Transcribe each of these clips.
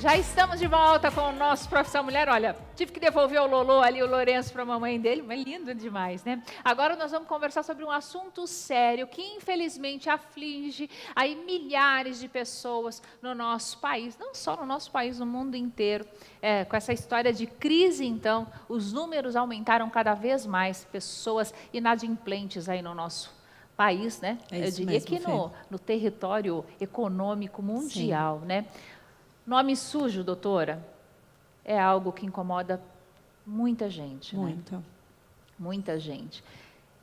Já estamos de volta com o nosso Profissão Mulher. Olha, tive que devolver o Lolô ali, o Lourenço, para a mamãe dele, mas lindo demais, né? Agora nós vamos conversar sobre um assunto sério que, infelizmente, aflige aí milhares de pessoas no nosso país. Não só no nosso país, no mundo inteiro. Com essa história de crise, então, os números aumentaram cada vez mais, pessoas inadimplentes aí no nosso país, né? Eu diria que no território econômico mundial, sim, né? Nome sujo, doutora, é algo que incomoda muita gente. Muita. Né? Muita gente.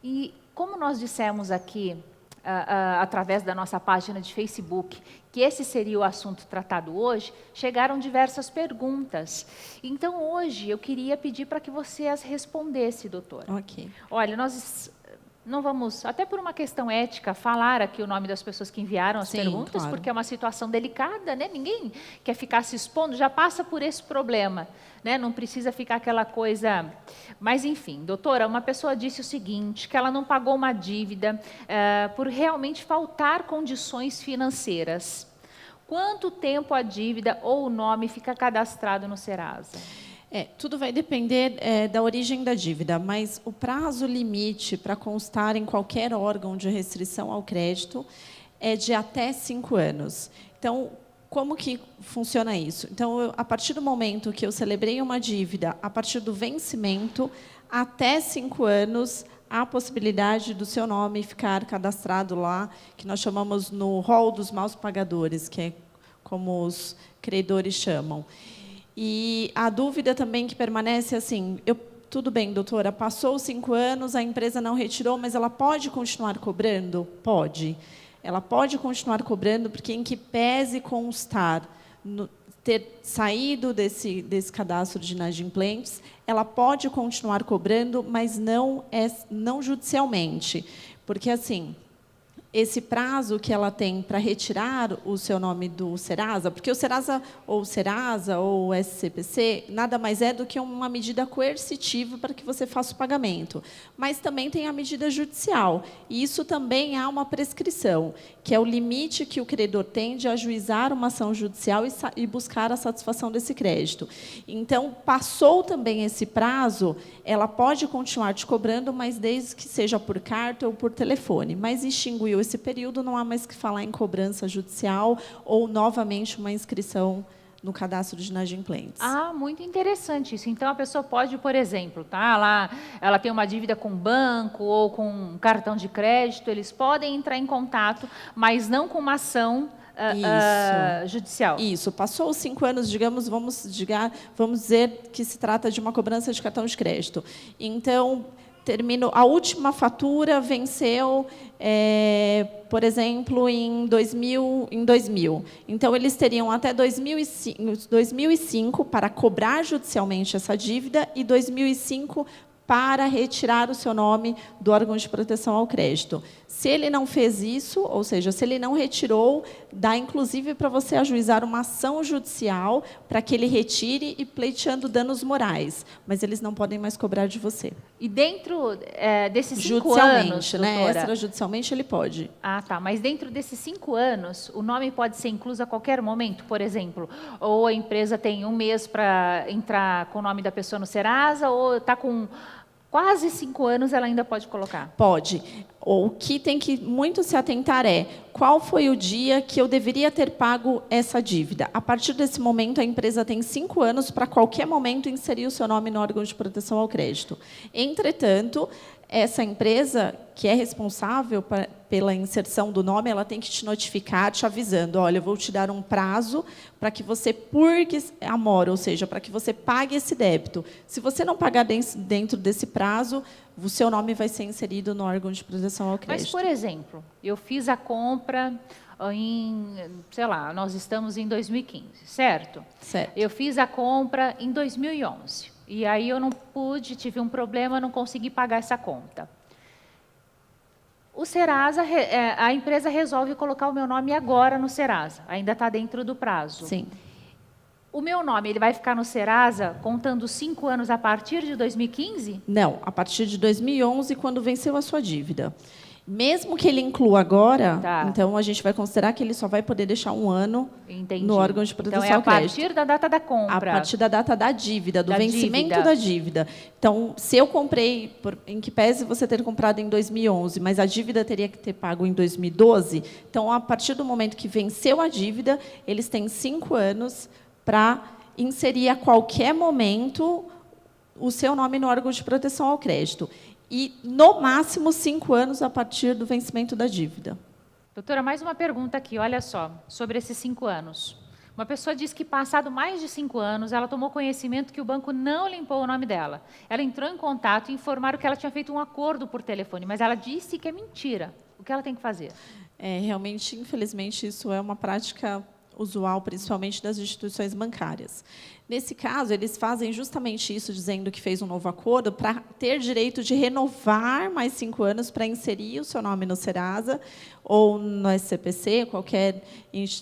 E como nós dissemos aqui, através da nossa página de Facebook, que esse seria o assunto tratado hoje, chegaram diversas perguntas. Então, hoje, eu queria pedir para que você as respondesse, doutora. Ok. Olha, nós não vamos, até por uma questão ética, falar aqui o nome das pessoas que enviaram as perguntas, claro, porque é uma situação delicada, né? Ninguém quer ficar se expondo, já passa por esse problema, né? Não precisa ficar aquela coisa... Mas, enfim, doutora, uma pessoa disse o seguinte, que ela não pagou uma dívida por realmente faltar condições financeiras. Quanto tempo a dívida ou o nome fica cadastrado no Serasa? Tudo vai depender da origem da dívida, mas o prazo limite para constar em qualquer órgão de restrição ao crédito é de até 5 anos. Então, como que funciona isso? Então, a partir do momento que eu celebrei uma dívida, a partir do vencimento, até 5 anos, há a possibilidade do seu nome ficar cadastrado lá, que nós chamamos no rol dos maus pagadores, que é como os credores chamam. E a dúvida também que permanece assim, tudo bem, doutora, passou os 5 anos, a empresa não retirou, mas ela pode continuar cobrando? Pode. Ela pode continuar cobrando, porque em que pese constar, ter saído desse cadastro de inadimplentes, ela pode continuar cobrando, mas não judicialmente. Porque, assim, esse prazo que ela tem para retirar o seu nome do Serasa, porque o Serasa ou o SCPC nada mais é do que uma medida coercitiva para que você faça o pagamento. Mas também tem a medida judicial, e isso também há uma prescrição, que é o limite que o credor tem de ajuizar uma ação judicial e buscar a satisfação desse crédito. Então, passou também esse prazo, ela pode continuar te cobrando, mas desde que seja por carta ou por telefone. Mas extinguiu esse período, não há mais que falar em cobrança judicial ou, novamente, uma inscrição no cadastro de inadimplentes. Ah, muito interessante isso. Então, a pessoa pode, por exemplo, ela tem uma dívida com banco ou com um cartão de crédito, eles podem entrar em contato, mas não com uma ação judicial. Isso. Passou os 5 anos, digamos, vamos dizer que se trata de uma cobrança de cartão de crédito. Então, a última fatura venceu, por exemplo, em 2000. Então, eles teriam até 2005 para cobrar judicialmente essa dívida e 2005 para retirar o seu nome do órgão de proteção ao crédito. Se ele não fez isso, ou seja, se ele não retirou, dá, inclusive, para você ajuizar uma ação judicial para que ele retire e pleiteando danos morais. Mas eles não podem mais cobrar de você. E dentro desses 5 anos, né? Extrajudicialmente, ele pode. Ah, tá. Mas dentro desses 5 anos, o nome pode ser incluso a qualquer momento, por exemplo? Ou a empresa tem 1 mês para entrar com o nome da pessoa no Serasa, ou está com quase 5 anos, ela ainda pode colocar? Pode. O que tem que muito se atentar é qual foi o dia que eu deveria ter pago essa dívida. A partir desse momento, a empresa tem 5 anos para, qualquer momento, inserir o seu nome no órgão de proteção ao crédito. Entretanto, essa empresa, que é responsável pela inserção do nome, ela tem que te notificar, te avisando, olha, eu vou te dar um prazo para que você purgue a mora, ou seja, para que você pague esse débito. Se você não pagar dentro desse prazo, o seu nome vai ser inserido no órgão de proteção ao crédito. Mas, por exemplo, eu fiz a compra sei lá, nós estamos em 2015, certo? Certo. Eu fiz a compra em 2011. E aí eu não pude, tive um problema, não consegui pagar essa conta. O Serasa, a empresa resolve colocar o meu nome agora no Serasa. Ainda está dentro do prazo. Sim. O meu nome, ele vai ficar no Serasa contando 5 anos a partir de 2015? Não, a partir de 2011, quando venceu a sua dívida. Mesmo que ele inclua agora, Tá. então a gente vai considerar que ele só vai poder deixar 1 ano Entendi. no órgão de proteção Então, é ao a crédito. partir da data da compra. A partir da data da dívida, do Da vencimento dívida. da dívida. Então, se eu comprei, em que pese você ter comprado em 2011, mas a dívida teria que ter pago em 2012, então, a partir do momento que venceu a dívida, eles têm 5 anos para inserir a qualquer momento o seu nome no órgão de proteção ao crédito. E, no máximo, 5 anos a partir do vencimento da dívida. Doutora, mais uma pergunta aqui, olha só, sobre esses 5 anos. Uma pessoa diz que, passado mais de 5 anos, ela tomou conhecimento que o banco não limpou o nome dela. Ela entrou em contato e informaram que ela tinha feito um acordo por telefone, mas ela disse que é mentira. O que ela tem que fazer? Realmente, infelizmente, isso é uma prática usual, principalmente das instituições bancárias. Nesse caso, eles fazem justamente isso, dizendo que fez um novo acordo para ter direito de renovar mais 5 anos para inserir o seu nome no Serasa ou no SCPC, qualquer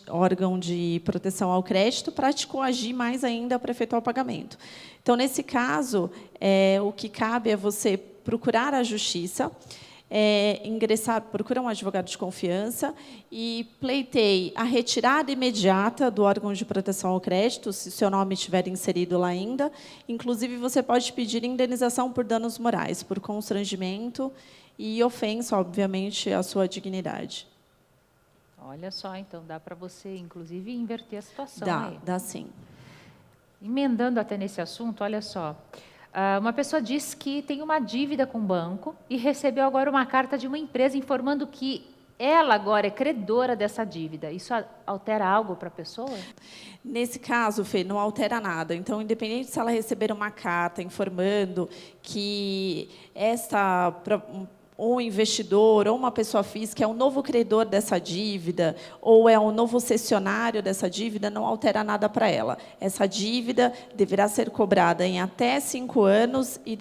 órgão de proteção ao crédito, para te coagir mais ainda para efetuar o pagamento. Então, nesse caso, o que cabe é você procurar a justiça, procura um advogado de confiança e pleiteie a retirada imediata do órgão de proteção ao crédito, se o seu nome estiver inserido lá ainda. Inclusive, você pode pedir indenização por danos morais, por constrangimento e ofensa, obviamente, à sua dignidade. Olha só, então, dá para você, inclusive, inverter a situação. Dá sim. Emendando até nesse assunto, olha só. Uma pessoa diz que tem uma dívida com o banco e recebeu agora uma carta de uma empresa informando que ela agora é credora dessa dívida. Isso altera algo para a pessoa? Nesse caso, Fê, não altera nada. Então, independente se ela receber uma carta informando que ou um investidor, ou uma pessoa física é um novo credor dessa dívida, ou é um novo cessionário dessa dívida, não altera nada para ela. Essa dívida deverá ser cobrada em até 5 anos e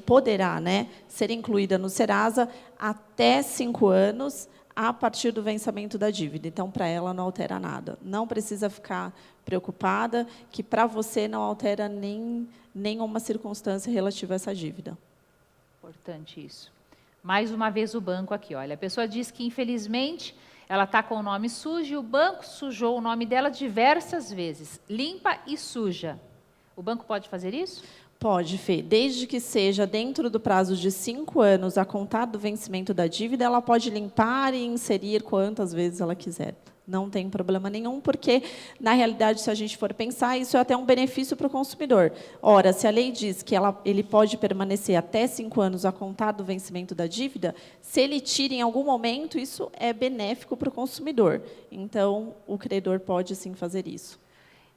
poderá ser incluída no Serasa até 5 anos a partir do vencimento da dívida. Então, para ela, não altera nada. Não precisa ficar preocupada, que para você não altera nenhuma circunstância relativa a essa dívida. Importante isso. Mais uma vez o banco aqui, olha, a pessoa diz que, infelizmente, ela está com o nome sujo e o banco sujou o nome dela diversas vezes. Limpa e suja. O banco pode fazer isso? Pode, Fê. Desde que seja dentro do prazo de 5 anos a contar do vencimento da dívida, ela pode limpar e inserir quantas vezes ela quiser. Não tem problema nenhum, porque, na realidade, se a gente for pensar, isso é até um benefício para o consumidor. Ora, se a lei diz que ele pode permanecer até 5 anos a contar do vencimento da dívida, se ele tira em algum momento, isso é benéfico para o consumidor. Então, o credor pode, sim, fazer isso.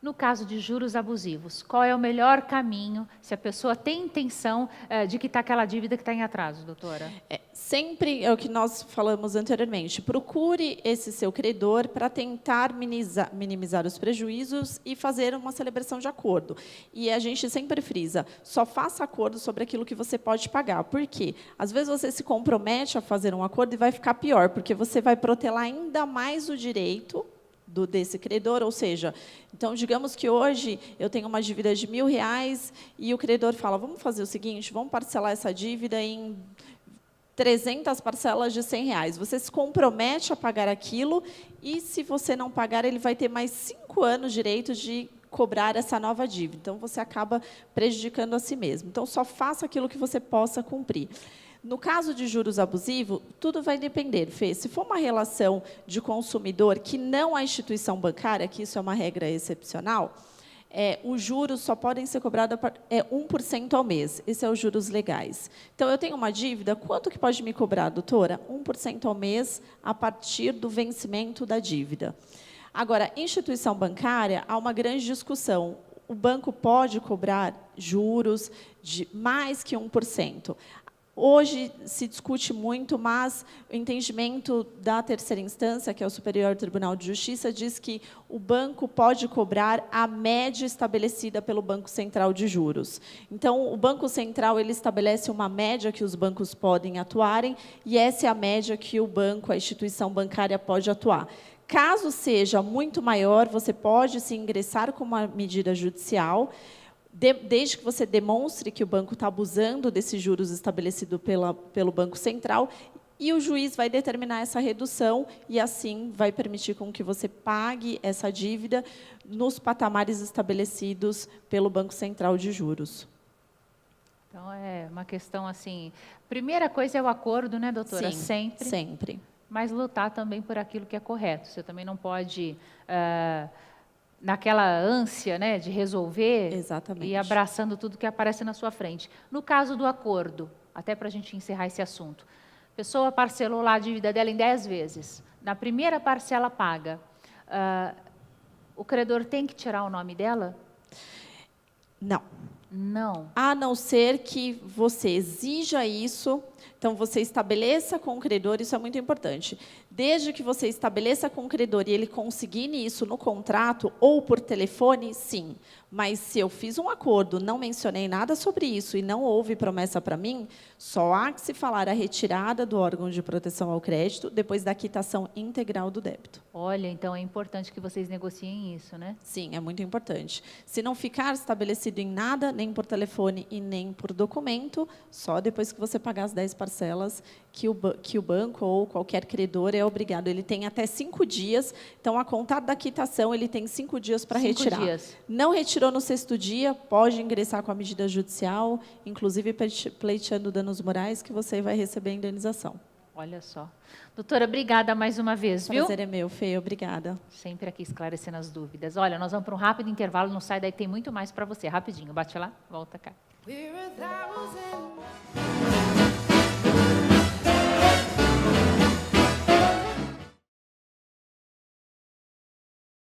No caso de juros abusivos, qual é o melhor caminho se a pessoa tem intenção de quitar aquela dívida que está em atraso, doutora? Sempre é o que nós falamos anteriormente. Procure esse seu credor para tentar minimizar os prejuízos e fazer uma celebração de acordo. E a gente sempre frisa, só faça acordo sobre aquilo que você pode pagar. Por quê? Às vezes você se compromete a fazer um acordo e vai ficar pior, porque você vai protelar ainda mais o direito desse credor, ou seja, então, digamos que hoje eu tenho uma dívida de R$1.000 e o credor fala, vamos fazer o seguinte, vamos parcelar essa dívida em 300 parcelas de R$100. Você se compromete a pagar aquilo e, se você não pagar, ele vai ter mais 5 anos de direito de cobrar essa nova dívida. Então, você acaba prejudicando a si mesmo. Então, só faça aquilo que você possa cumprir. No caso de juros abusivos, tudo vai depender, Fê. Se for uma relação de consumidor que não a instituição bancária, que isso é uma regra excepcional, os juros só podem ser cobrados 1% ao mês. Esses são os juros legais. Então, eu tenho uma dívida, quanto que pode me cobrar, doutora? 1% ao mês a partir do vencimento da dívida. Agora, instituição bancária, há uma grande discussão. O banco pode cobrar juros de mais que 1%. Hoje se discute muito, mas o entendimento da terceira instância, que é o Superior Tribunal de Justiça, diz que o banco pode cobrar a média estabelecida pelo Banco Central de juros. Então, o Banco Central ele estabelece uma média que os bancos podem atuarem, e essa é a média que o banco, a instituição bancária, pode atuar. Caso seja muito maior, você pode se ingressar com uma medida judicial, desde que você demonstre que o banco está abusando desses juros estabelecidos pelo Banco Central, e o juiz vai determinar essa redução e, assim, vai permitir com que você pague essa dívida nos patamares estabelecidos pelo Banco Central de Juros. Então, é uma questão assim... Primeira coisa é o acordo, né, doutora? Sim, sempre. sempre. Mas lutar também por aquilo que é correto. Você também não pode, naquela ânsia, né, de resolver, Exatamente. e abraçando tudo que aparece na sua frente. No caso do acordo, até para a gente encerrar esse assunto, a pessoa parcelou lá a dívida dela em 10 vezes. Na primeira parcela paga, o credor tem que tirar o nome dela? Não. Não. A não ser que você exija isso, então você estabeleça com o credor, isso é muito importante. Desde que você estabeleça com o credor e ele consigne isso no contrato ou por telefone, sim. Mas se eu fiz um acordo, não mencionei nada sobre isso e não houve promessa para mim, só há que se falar a retirada do órgão de proteção ao crédito depois da quitação integral do débito. Olha, então é importante que vocês negociem isso, né? Sim, é muito importante. Se não ficar estabelecido em nada, nem por telefone e nem por documento, só depois que você pagar as 10 parcelas que o banco ou qualquer credor é obrigado. Ele tem até 5 dias, então, a contar da quitação, ele tem 5 dias para retirar. 5 dias. Não retirou no 6º dia, pode ingressar com a medida judicial, inclusive pleiteando danos morais, que você vai receber a indenização. Olha só. Doutora, obrigada mais uma vez, viu? Prazer é meu, Fê, obrigada. Sempre aqui esclarecendo as dúvidas. Olha, nós vamos para um rápido intervalo, não sai daí, tem muito mais para você. Rapidinho, bate lá, volta cá.